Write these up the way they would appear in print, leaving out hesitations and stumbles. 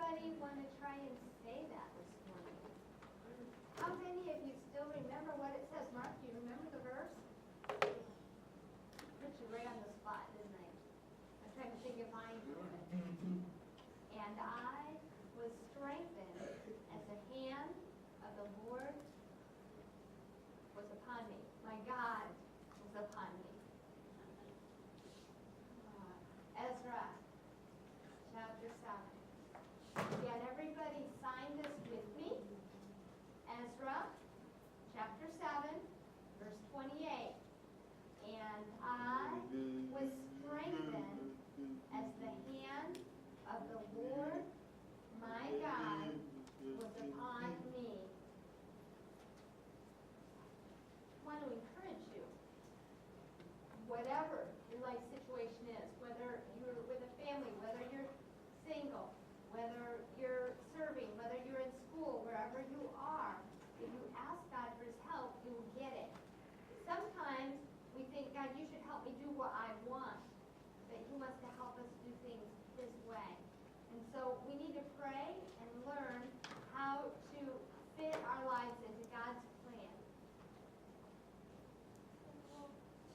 anybody want to try and say that this morning? How many of you still remember what it says? Mark, do you remember the verse? Put you right on the spot, didn't I? I'm trying to think if I knew it. And I was strengthened as the hand of the Lord was upon me. My God was upon me. Ezra, chapter 7. Again, everybody sign this with me. Ezra, chapter 7, verse 28. And I was strengthened as the hand of the Lord my God was upon me. I want to encourage you. Whatever your life situation is, whether you're with a family, whether you're single, whether you're serving, whether you're in school, wherever you are, if you ask God for his help, you'll get it. Sometimes we think, God, you should help me do what I want, but he wants to help us do things his way. And so we need to pray and learn how to fit our lives into God's plan.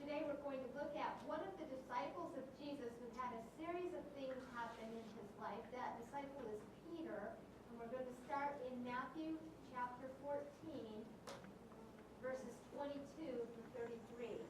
Today we're going to look at one of the disciples of Jesus who had a series of things happen in his life. That disciple is Peter, and we're going to start in Matthew chapter 14, verses 22 through 33.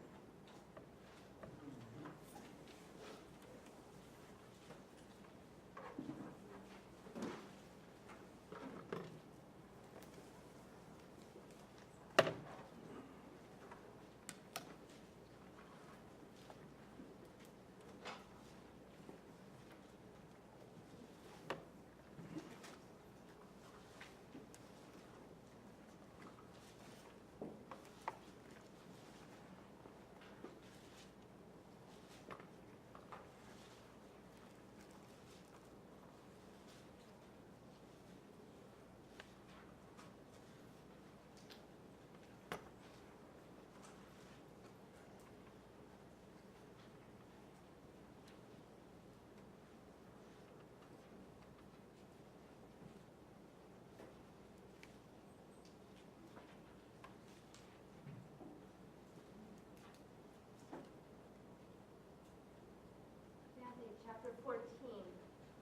Matthew chapter 14,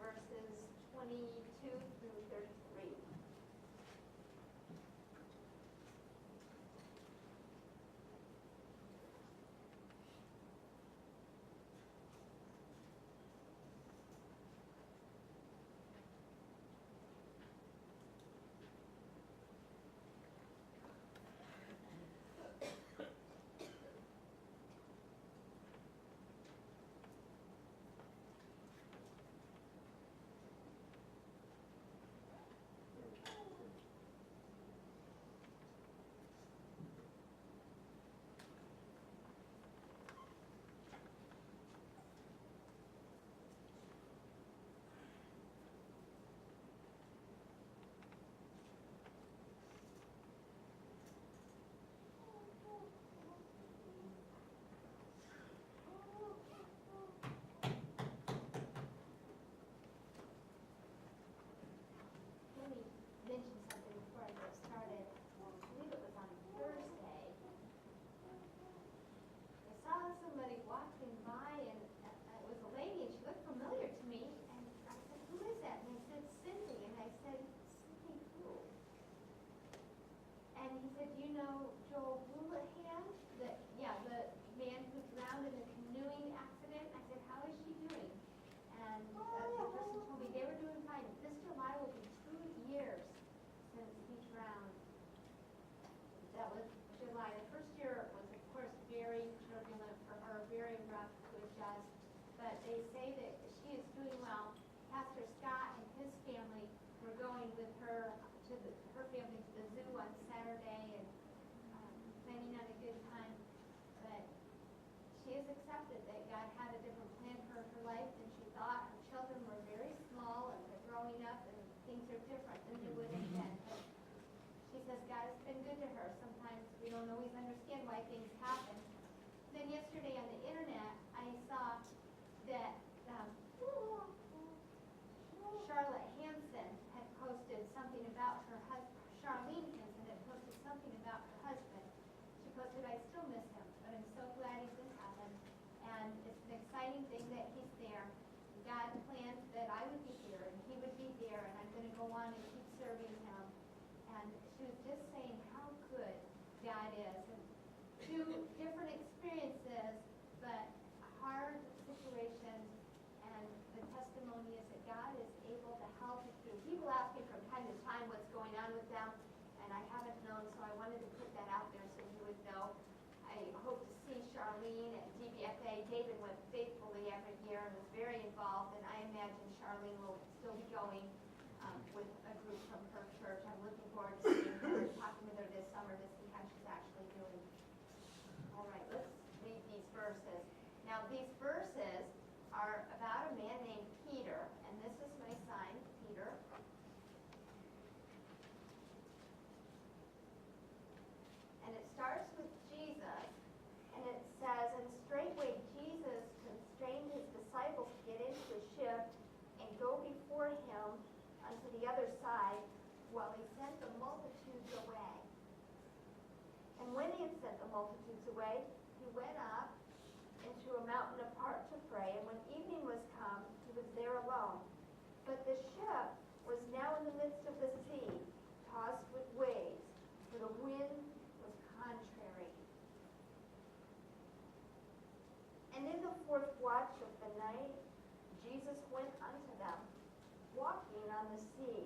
verses 22 through 33. Let me mention something before I get started. I believe it was on Thursday. I saw somebody walking by, and it was a lady, and she looked familiar to me. And I said, "Who is that?" And they said, "Cindy." And I said, "Cindy who?" And he said, "You know Joel Houlihan? The man who drowned in the canoeing accident?" I said, "How is she doing?" And the person told me they were doing fine. This July will be 2 years since he drowned. That was July. The first year was, of course, very turbulent for her, very rough to adjust. But they say that she is doing well. Pastor Scott and his family were going with her her family to the zoo on Saturday and planning on a good time. But she has accepted that God had a different plan for her life than she thought. Her children were very small and they're growing up, and things are different than they would have been. But she says God has been good to her. Sometimes we don't always understand why things happen. Then yesterday on the internet, I saw that Charlotte Hansen Arlene will still be going with a group from her church. I'm looking forward to seeing her, talking with her this summer to see how she's actually doing. All right, let's read these verses. Now, these verses are about a man named Peter, and this is my sign, Peter. And it starts with Jesus, and it says, and straightway Jesus constrained his disciples to get into a ship and go before him unto the other side, while he sent the multitudes away. And when he had sent the multitudes away, he went up into a mountain apart to pray, and when evening was come, he was there alone. But the ship was now in the midst of the sea, tossed with waves, for the wind was contrary. And in the fourth watch of the night, Jesus went unto them, walking on the sea.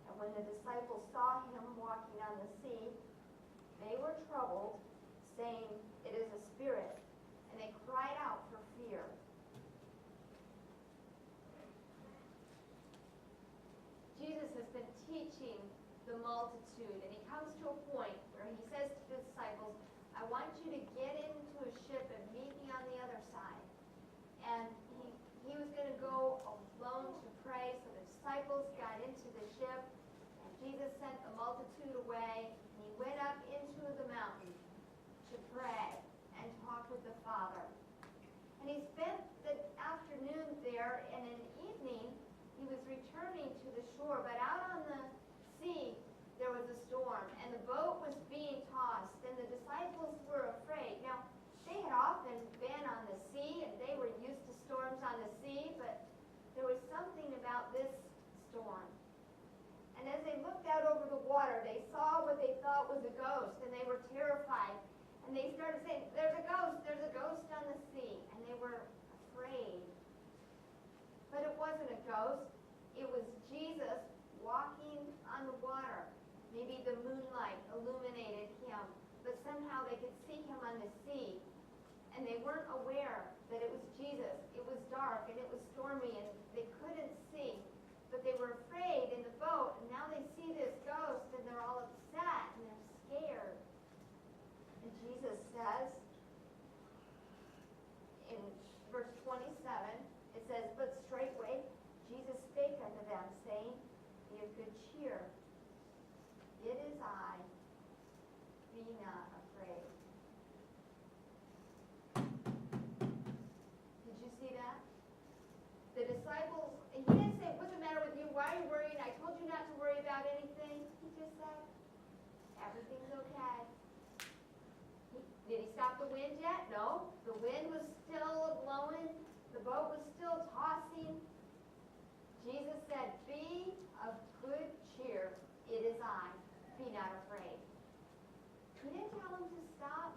And when the disciples saw him walking on the sea, they were troubled, saying, It is a spirit. And they cried out for fear. Jesus has been teaching the multitude, and he comes to a point where he says to the disciples, I want you to get into a ship and meet me on the other side. And he was going to go alone to pray, so the disciples got into the ship, and Jesus sent the multitude away, and he went up into the mountain to pray and talk with the Father. And he spent the afternoon there, and in the evening he was returning to the shore, but out on the sea there was a storm, and the boat was being tossed, and the disciples were afraid. Now, they had often been on the sea, and they were used to storms on the sea, but there was something about this storm. And as they looked out over the water, they saw what they thought was a ghost, and they were terrified. And they started saying, there's a ghost on the sea. And they were afraid. But it wasn't a ghost. It was Jesus walking on the water. Maybe the moonlight illuminated him, but somehow they could see him on the sea. And they weren't aware that it was Jesus. It was dark and it was stormy and they couldn't see. But they were afraid in the boat, and now they see this ghost and they're all upset and they're scared. And Jesus says, in verse 27, it says, But straightway Jesus spake unto them, saying, Be of good cheer. It is I. Be not afraid. Did you see that? The disciples, and he didn't say, What's the matter with you? Why are you worrying? I told you not to worry about anything. He just said, Everything's okay. Did he stop the wind yet? No. The wind was still blowing. The boat was still tossing. Jesus said, Be of good cheer. It is I. Be not afraid. He didn't tell him to stop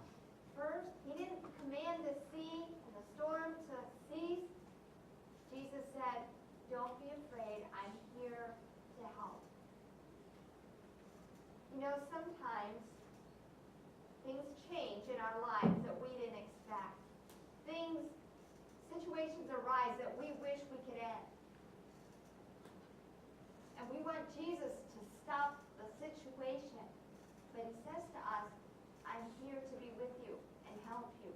first. He didn't command the sea and the storm to cease. Jesus said, Don't be afraid. I'm here to help. You know, sometimes things change in our lives that we didn't expect. Situations arise that we wish we could end. And we want Jesus to stop the situation. But he says to us, I'm here to be with you and help you.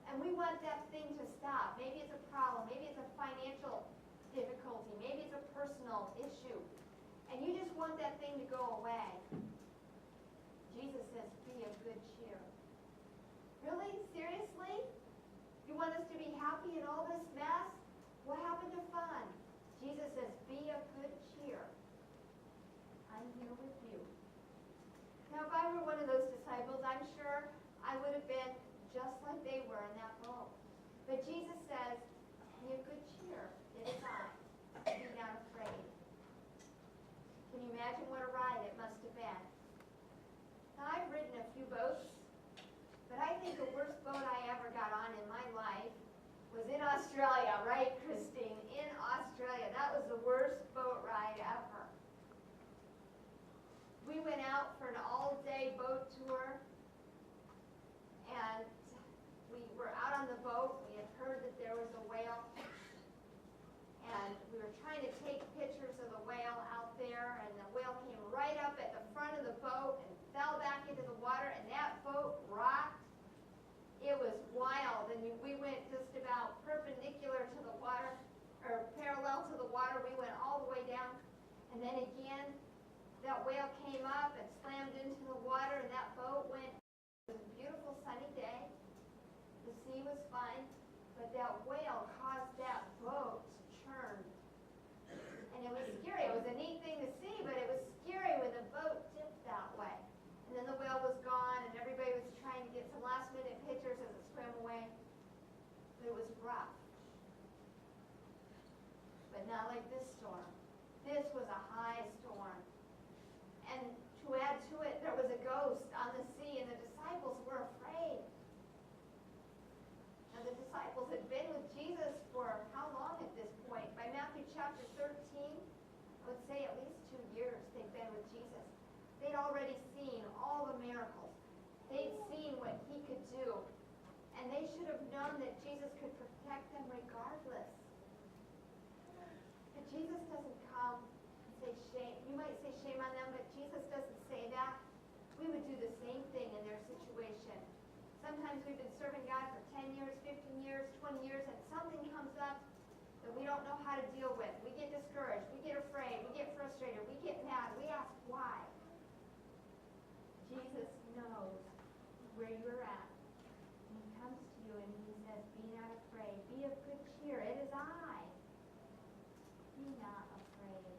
And we want that thing to stop. Maybe it's a problem. Maybe it's a financial difficulty. Maybe it's a personal issue. And you just want that thing to go away. Jesus says, be of good cheer. Really? Seriously? You want us to be happy in all this mess? What happened to fun? Jesus says, be of good cheer. I'm here with you. Now, if I were one of those disciples, I'm sure I would have been just like they were in that boat. But Jesus says, be of good cheer. It is I. Be not afraid. Can you imagine what a ride it must have been? Now, I've ridden a few boats, but I think the worst boat I ever got on in my life was in Australia, right, Christine? In Australia. That was the worst boat ride ever. We went out for an all-day boat tour, and we were out on the boat. We had heard that there was a whale, and we were trying to boat rocked. It was wild, and we went just about perpendicular to the water, or parallel to the water. We went all the way down, and then again, that whale came up and slammed into the water, and that boat went. It was a beautiful sunny day. The sea was fine, but that whale caused that boat to churn. And it was scary. It was a neat thing to see, but it was scary when the boat dipped that way. And then the whale was gone, and everybody was trying to get some last-minute pictures as it swam away. But it was rough. But not like this storm. This was a high storm. And to add to it, there was a ghost on the sea, and the disciples were afraid. Now, the disciples had been with Jesus for how long at this point? By Matthew chapter 13, I would say at least 2 years they'd been with Jesus. They'd already seen all the miracles. They'd seen what he could do. And they should have known that Jesus could protect them regardless. But Jesus doesn't come and say shame. You might say shame on them, but Jesus doesn't say that. We would do the same thing in their situation. Sometimes we've been serving God for 10 years, 15 years, 20 years, and something comes up that we don't know how to deal with. We get discouraged. We get afraid. We get frustrated. We get mad. We ask why. Jesus knows where you're at. And he comes to you and he says, be not afraid. Be of good cheer. It is I. Be not afraid.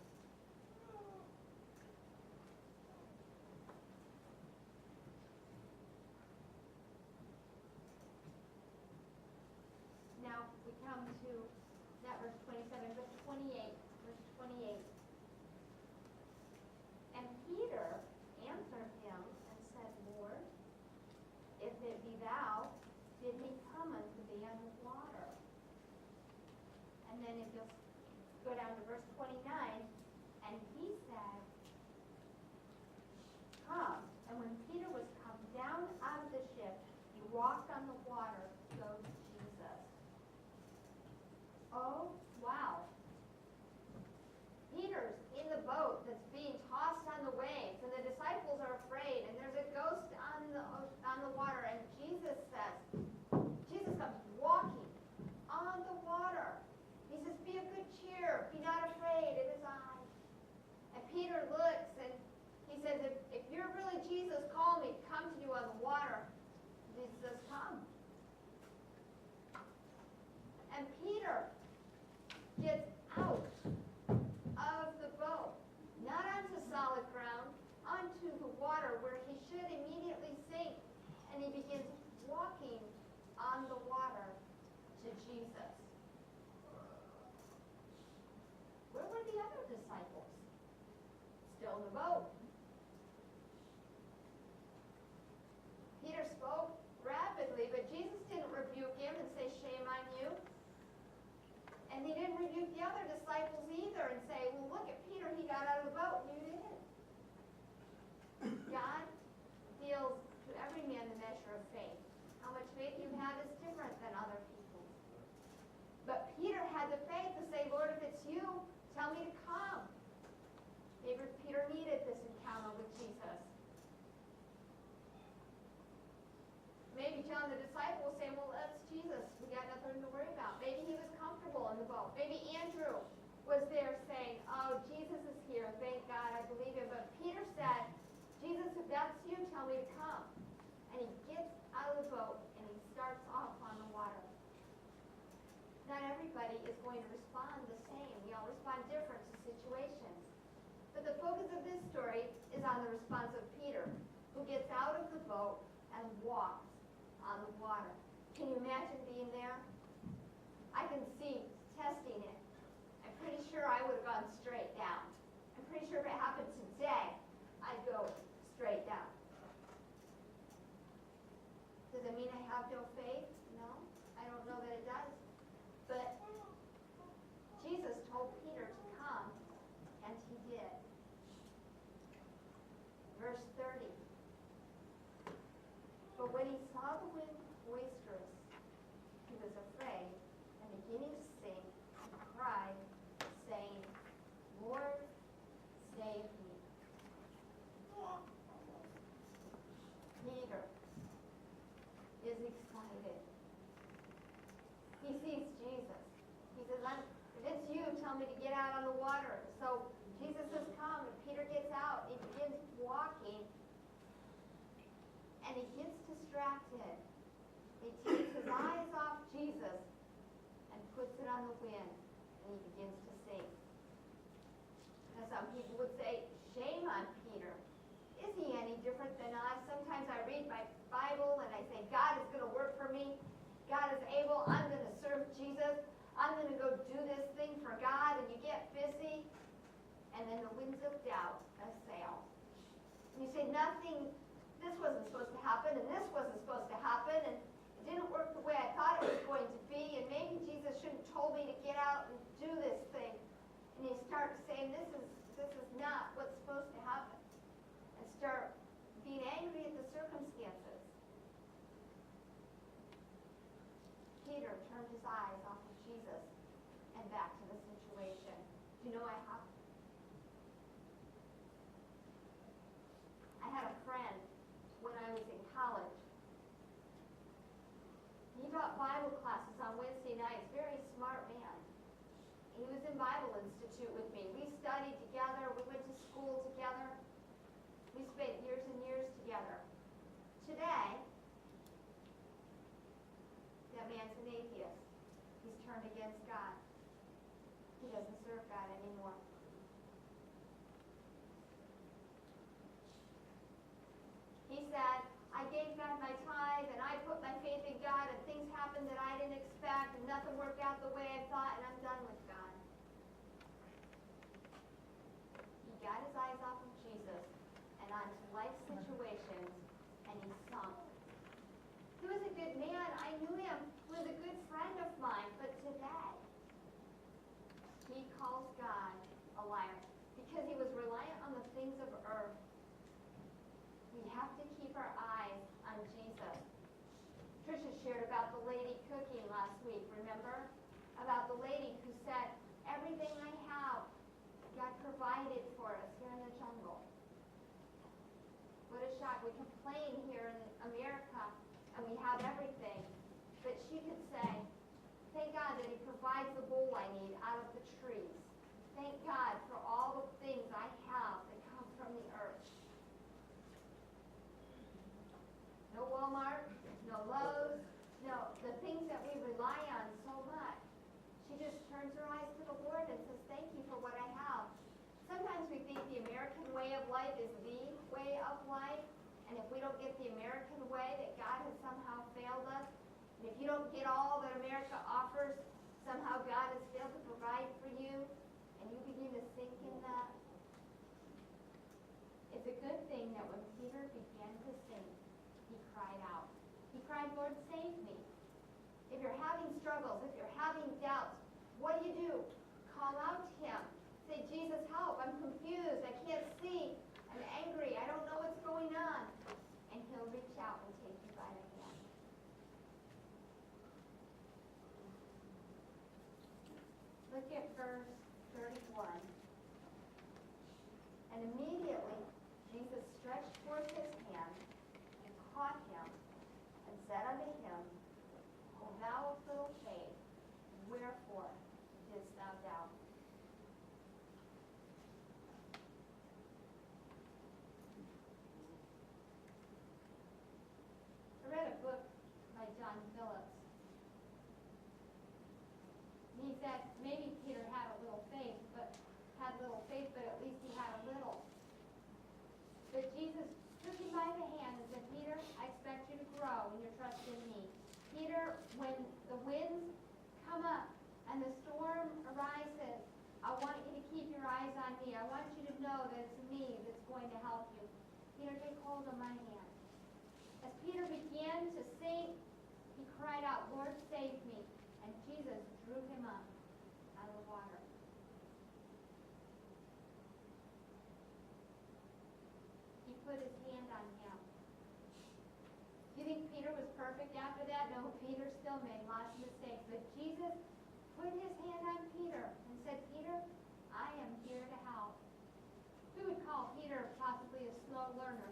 Now we come to not verse 27, but 28. Verse 28. And Peter answered him and said, Lord, if it be thou, bid me come unto thee on the water. And then if you'll go down to verse 29, and he said, come. And when Peter was come down out of the ship, he walked on the water to go to Jesus. Oh, wow. Peter's in the boat that's being tossed on the waves, and the disciples are afraid, and there's a ghost on the water, and Jesus comes walking on the water. He says, be of good cheer, be not afraid, it is I. And Peter looks, and he says, if you're really Jesus, call me, come to you on the water. Jesus says, come. And Peter gets out of the boat, not onto solid ground, onto the water where he should immediately sink, and he begins walking on the water to Jesus. Where were the other disciples? Still in the boat. Peter spoke rapidly, but Jesus didn't rebuke him and say, shame on you. And he didn't rebuke the other disciples either and say, well, look at Peter, he got out of the boat, and you didn't. God deals to every man the measure of faith. How much faith you have is different than other people's. But Peter had the faith to say, Lord, if it's you, tell me to come. Maybe Peter needed this encounter with Jesus. Maybe John the disciple was saying, well, that's Jesus. We got nothing to worry about. Maybe he was comfortable in the boat. Maybe Andrew was there saying, oh, Jesus is here. Thank God, I believe him. But Peter said, Jesus, if that's you, tell me to come. And he gets out of the boat and he starts off on the water. Not everybody is going to respond the same. We all respond different to situations. But the focus of this story is on the response of Peter, who gets out of the boat and walks on the water. Can you imagine being there? I can see testing it. I'm pretty sure I would have gone straight down. I'm pretty sure if it happened today, I'd go straight down. Does it mean I have no faith? No, I don't know that it does. But Jesus told Peter to come, and he did. Verse 30. But when he saw the wind boisterous, he was afraid. tell me to get out on the water. So Jesus has come, and Peter gets out, and he begins walking, and he gets distracted. He takes his eyes off Jesus and puts it on the wind, and he begins to sink. Now some people would say, shame on Peter. Is he any different than us? Sometimes I read my Bible and I say, God is going to work for me. God is able. I'm going to serve Jesus. I'm going to go do this thing for God. And you get busy, and then the wind zipped out a sail. And you say, nothing, this wasn't supposed to happen, and this wasn't supposed to happen, and it didn't work the way I thought it was going to be, and maybe Jesus shouldn't have told me to get out and do this thing. And you start saying, this is not what's supposed to happen. And start being angry at the circumstances. Peter turned his eyes off of Jesus and back to the situation. Do you know what happened? I had a friend when I was in college. He taught Bible classes on Wednesday nights. Very smart man. He was in Bible Institute with me. We studied together. We went to school together. We spent years and years together. Today, that man's an atheist. He's turned against God. He doesn't serve God anymore. He said, I gave God my tithe, and I put my faith in God, and things happened that I didn't expect, and nothing worked out the way I thought, and I'm done with God. He got his eyes off of Jesus and onto life situations, and he sunk. He was a good man. I knew him. He was a good friend of mine, but today, he calls God a liar because he was reliant on the things of earth. We have to keep our eyes on Jesus. Tricia shared about the lady cooking last week, remember? About the lady who said, everything I have, God provided for us here in the jungle. What a shock. We complain here in America, and we have everything. But she could say, thank God that he provides the bowl I need out of the trees. Thank God for all the things I have that come from the earth. No Walmart, no Lowe's, no, the things that we rely on so much. She just turns her eyes to the Lord and says, thank you for what I have. Sometimes we think the American way of life is the way of life, and if we don't get the American way, that God has somehow failed us. And if you don't get all that America offers, somehow God has failed to provide for you, and you begin to sink in that. It's a good thing that when Peter began to sink, he cried out. He cried, Lord, save me. If you're having struggles, if you're having doubts, what do? Call out to him. Say, Jesus, help. I'm confused. I can't see. I'm angry. I don't know what's going on. And he'll reach out and take you by the hand. Look at verse 31. And immediately Jesus stretched forth his hand and caught him and said unto him, O thou of little faith, wherefore didst thou doubt? I read a book by John Phillips. He said maybe Peter had a little faith, but at least he had a little. But Jesus took him by the hand and said, Peter, I expect you to grow in your trust in me. Peter, when the winds come up and the storm arises, I want you to keep your eyes on me. I want you to know that it's me that's going to help you. Peter, take hold of my hand. As Peter began to sink, he cried out, Lord, save me. And Jesus drew him up out of the water. He put his hand on him. Do you think Peter was perfect after that? No, Peter still made lots of mistakes. But Jesus put his hand on Peter and said, Peter, I am here to help. We would call Peter possibly a slow learner.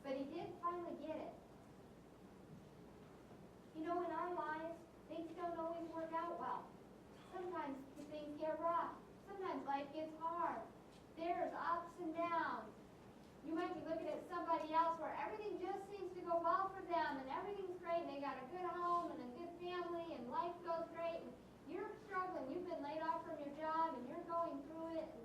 But he did finally get it. You know, in our lives, things don't always work out well. sometimes things get rough. Sometimes life gets hard. There's ups and downs. You might be looking at somebody else where everything just seems to go well for them and everything's great and they got a good home and a good family and life goes great and you're struggling. You've been laid off from your job and you're going through it. And,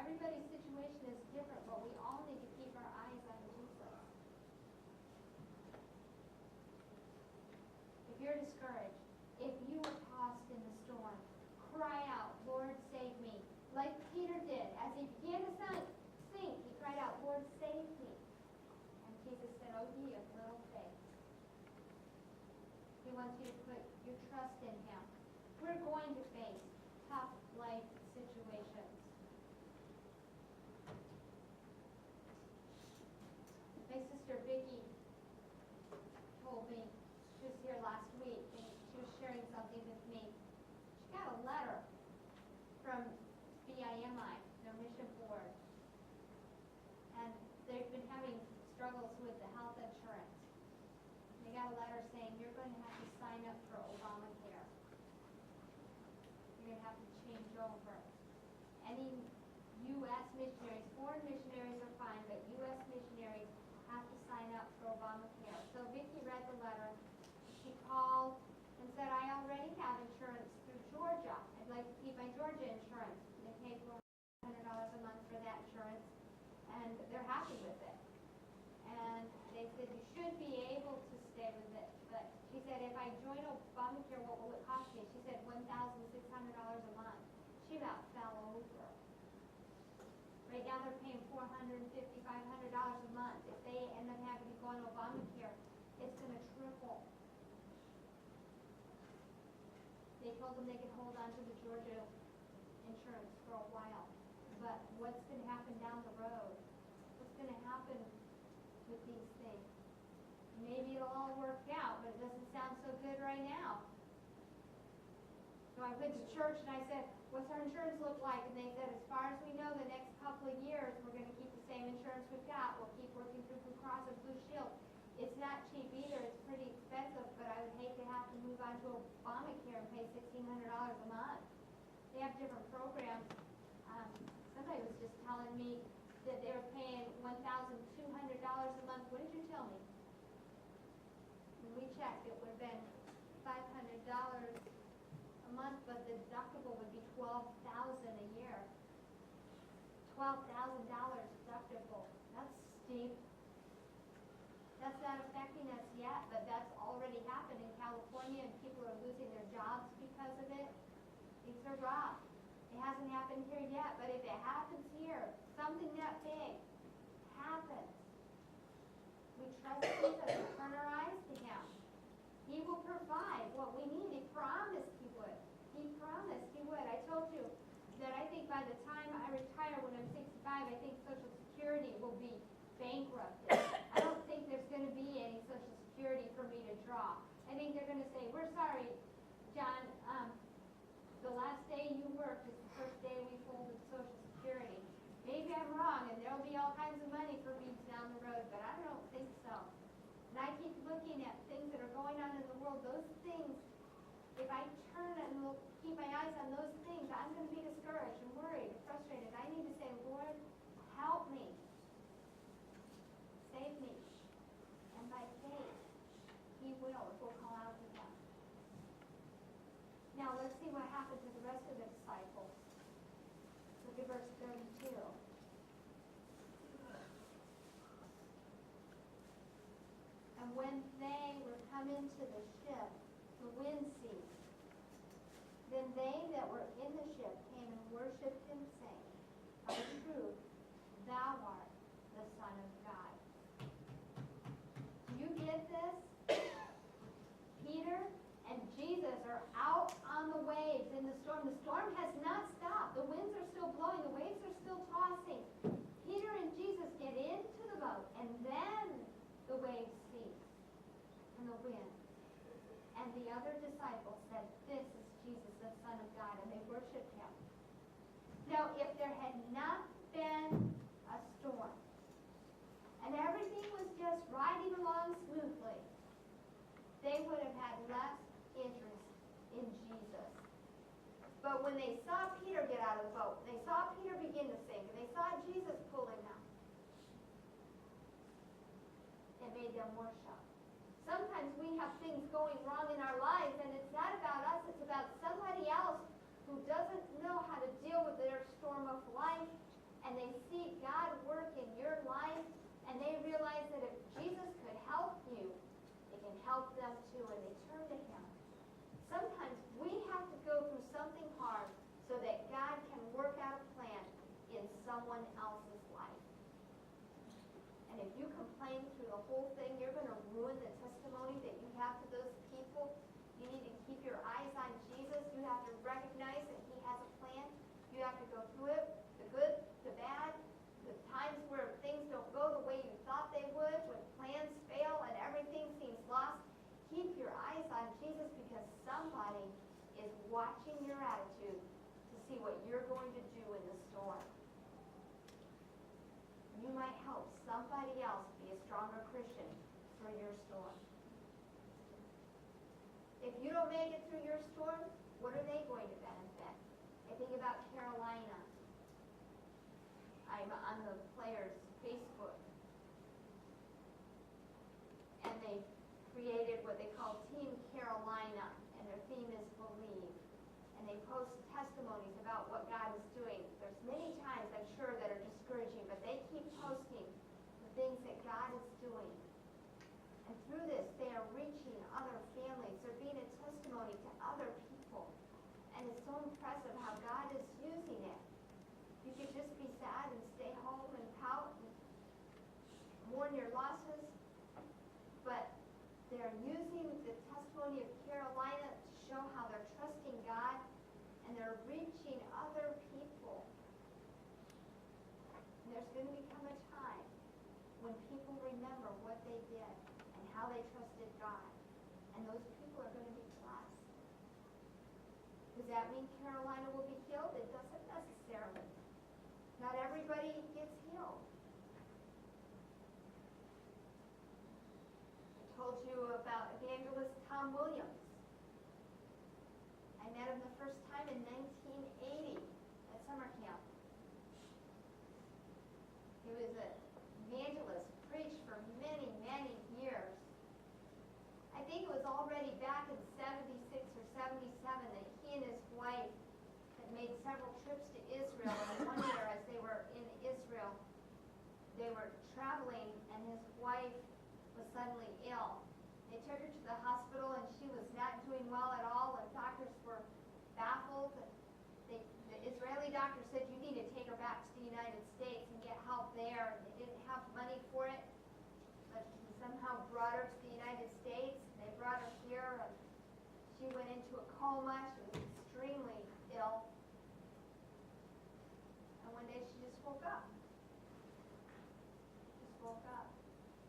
everybody's situation is different, but we all need to keep our eyes on Jesus. If you're discouraged, if you are tossed in the storm, cry out, Lord, save me. Like Peter did. As he began to sink, he cried out, Lord, save me. And Jesus said, oh, ye of little faith. He wants you to put your trust in him. We're going to face tough life situations. My sister Vicki told me, she was here last week, and she was sharing something with me. She got a letter from BIMI, their mission board, and they've been having struggles with the health insurance. They got a letter saying, you're going to have to sign up for Obamacare. You're going to have to change over. Any U.S. missionaries, foreign missionaries are fine, but U.S. missionaries have to sign up for Obamacare. So Vicki read the letter. She called and said, I already have insurance through Georgia. I'd like to keep my Georgia insurance. They pay $400 a month for that insurance, and they're happy with it. And they said, you should be able to stay with it. But she said, if I join Obamacare, what will it cost me? She said, $1,600 a month. She about fell over. Right now they're paying $450, $500 a month. If they end up having to go on Obamacare, it's going to triple. They told them they could hold on to the Georgia insurance for a while. But what's going to happen down the road? What's going to happen with these things? Maybe it'll all work out, but it doesn't sound so good right now. So I went to church and I said, what's our insurance look like? And they said, as far as we know, the next couple of years, we're going to keep the same insurance we've got. We'll keep working through Blue Cross and Blue Shield. It's not cheap either. It's pretty expensive, but I would hate to have to move on to Obamacare and pay $1,600 a month. They have different programs. Somebody was just telling me that they were paying $1,200 a month. What did you tell me? When we checked, it would have been $500 a month, but the deductible would be $12,000 a year. $12,000 deductible. That's steep. That's not affecting us yet, but that's already happened in California, and people are losing their jobs because of it. Things are rough. It hasn't happened here yet, but if it happens here, something that big happens, we trust Jesus and turn our eyes to him. He will provide what we need. He promised he would. He promised he would. I told you that I think by the time I retire when I'm 65, I think Social Security will be bankrupted. I don't think there's going to be any Social Security for me to draw. I think they're going to say, we're sorry, John, the last day you worked is the first day we folded Social Security. Maybe I'm wrong, and there'll be all kinds of money for me down the road, but I don't think so. And I keep looking at things that are going on in the world. Those things, if I turn and keep my eyes on those things, I'm going to be discouraged and worried and frustrated. I need to say, Lord, help me. Save me. And by faith, he will if we'll call out to him. Now let's see what happened to the rest of the disciples. Look at verse 32. And when they were come into the ship, the wind ceased. Then they that were in the ship came and worshipped him, saying, of a truth, thou art the Son of God. Do you get this? Peter and Jesus are out on the waves in the storm. The storm has not stopped. The winds are still blowing. The waves are still tossing. Peter and Jesus get into the boat, and then the waves cease and the wind. And the other disciples said, this is Jesus, the Son of God, and they worshiped him. Now, if there had not been a storm, and everything was just riding along smoothly, they would have had less interest But when they saw Peter get out of the boat, they saw Peter begin to sink, and they saw Jesus pull him out, it made them more shocked. Sometimes we have things going wrong in our lives, and it's not about us, it's about somebody else who doesn't know how to deal with their storm of life, and they see God work in your life, and they realize that if Jesus could help you, it can help them too, and they turn to him. Sometimes we have to go through something hard so that God can work out a plan in someone else's life. And if you complain through the whole thing, you're going to ruin the testimony that you have to those people. You need to keep your eyes on Jesus. You have to recognize that he has a plan. You have to go through it, the good, the bad, the times where things don't go the way you thought they would, when plans fail and everything seems lost. Keep your eyes on Jesus, because somebody is watching your attitude to see what you're going to do in the storm. You might help somebody else be a stronger Christian for your storm. If you don't make it through your storm, what are they going to benefit? I think about Carolina. I'm on the players' Facebook, and they created what they call Team Carolina, and their theme is Believe. And they post testimonies about what God is doing. There's many times, I'm sure, that are discouraging, but they keep posting the things that God is doing. And through this, they are reaching other families. They're being a testimony to other people. And it's so impressive how God is using it. You could just be sad and stay home and pout and mourn your losses, but they're using the testimony of Carolina to show how they're trusting God, and they're reaching other people. And there's going to become a time when people remember what they did and how they trusted God, and those people are going to be blessed. Does that mean Carolina will be healed? It doesn't necessarily. Not everybody gets healed. I told you about evangelist Tom Williams. I met him the first time in 1980 at summer camp. He was an evangelist, preached for many, many years. I think it was already back in 76 or 77 that he and his wife had made several trips to Israel. And one year, as they were in Israel, they were traveling, and his wife was suddenly ill. They took her to the hospital, and she was not doing well at all, and doctors were baffled. The Israeli doctor said, you need to take her back to the United States and get help there, and they didn't have money for it. But he somehow brought her to the United States. They brought her here, and she went into a coma. She was extremely ill. And one day she just woke up. Just woke up.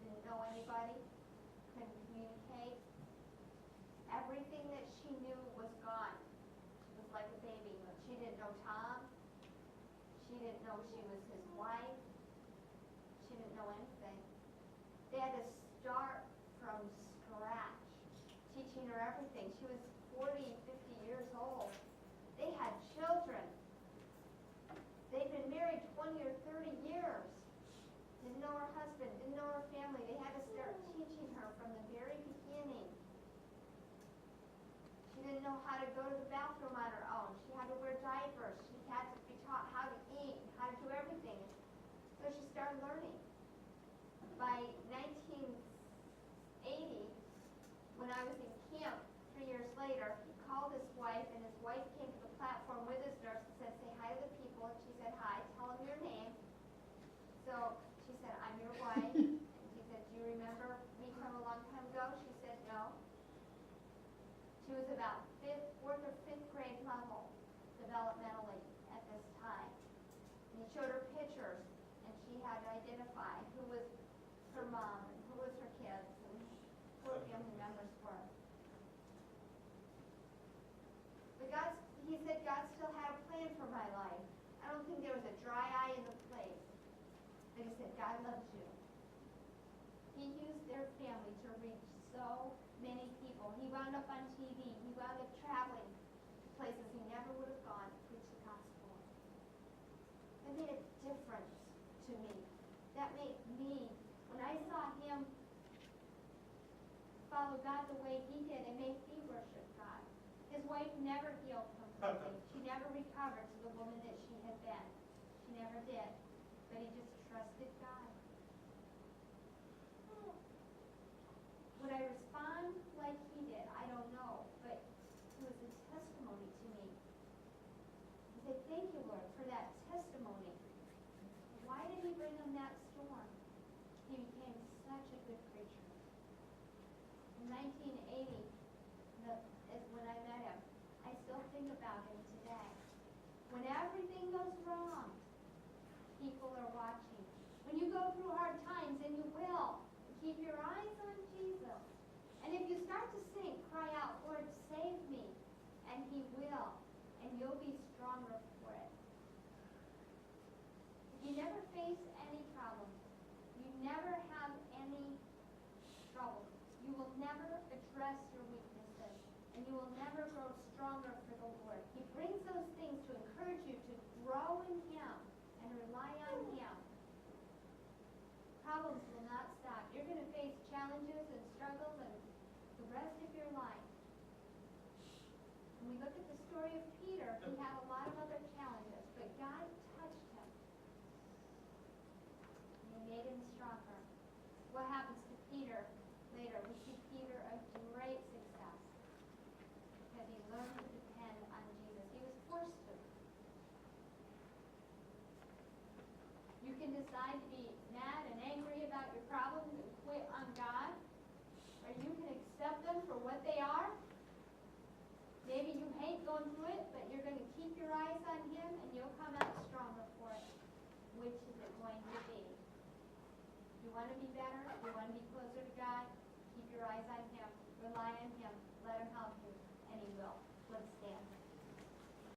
Didn't know anybody. Couldn't communicate. Everything that she knew was gone. She was like a baby. She didn't know Tom. She didn't know she was his wife. She didn't know anything. They had to start from scratch, teaching her everything. She was 40, 50 years old. They had children. They'd been married 20 or 30 years. Didn't know her husband, didn't know her family. They had to start teaching her from the very beginning. She didn't know how to go to the bathroom on her own. She had to wear diapers. She had to be taught how to eat, how to do everything. So she started learning. By 1980, when I was in camp 3 years later, he called his wife, and his wife came to the platform with his nurse and said, say hi to the people. And she said, hi, tell them your name. So she said, I'm your wife. And he said, do you remember me from a long time ago? She said, no. She was about fourth or fifth grade level developmentally at this time. And he showed her pictures, and she had to identify who was her mom and who was her kids and who her family members were. But he said God still had a plan for my life. I don't think there was a dry eye in the place. But he said, God loves you. He used their family to reach so many people. He wound up on TV. He wound up traveling to places he never would have gone. made a difference to me. That made me, when I saw him follow God the way he did, it made me worship God. His wife never healed completely. She never recovered to the woman that she had been. She never did. But he just trusted God. Would I respond like he did? I don't know. But it was a testimony to me. I said, thank you, Lord, for that testimony. Why did he bring him that storm? He became such a good preacher. In 1980, is when I met him. I still think about him today. When everything goes wrong, people are watching. When you go through hard times, and you will, keep your eyes on Jesus. And if you start to sink, cry out, Lord, save me. And he will. And you'll be stronger for it. If you never face any problems, you never have any trouble, you will never address your weaknesses, and you will never grow stronger for the Lord. He brings those things to encourage you to grow in him and rely on him. Problems will not stop. You're going to face challenges and struggles and the rest of your life. When we look at the story of Peter, he had a lot of other challenges, but God touched him. And he made him stronger. What happens to Peter later? We see Peter a great success because he learned to depend on Jesus. He was forced to. You can decide to be mad and angry about your problems and quit on God, or you can accept them for what they are. Maybe you hate going through it, but you're going to keep your eyes on him and you'll come out stronger for it. Which is it going to be? You want to be better? You want to be closer to God? Keep your eyes on him. Rely on him. Let him help you.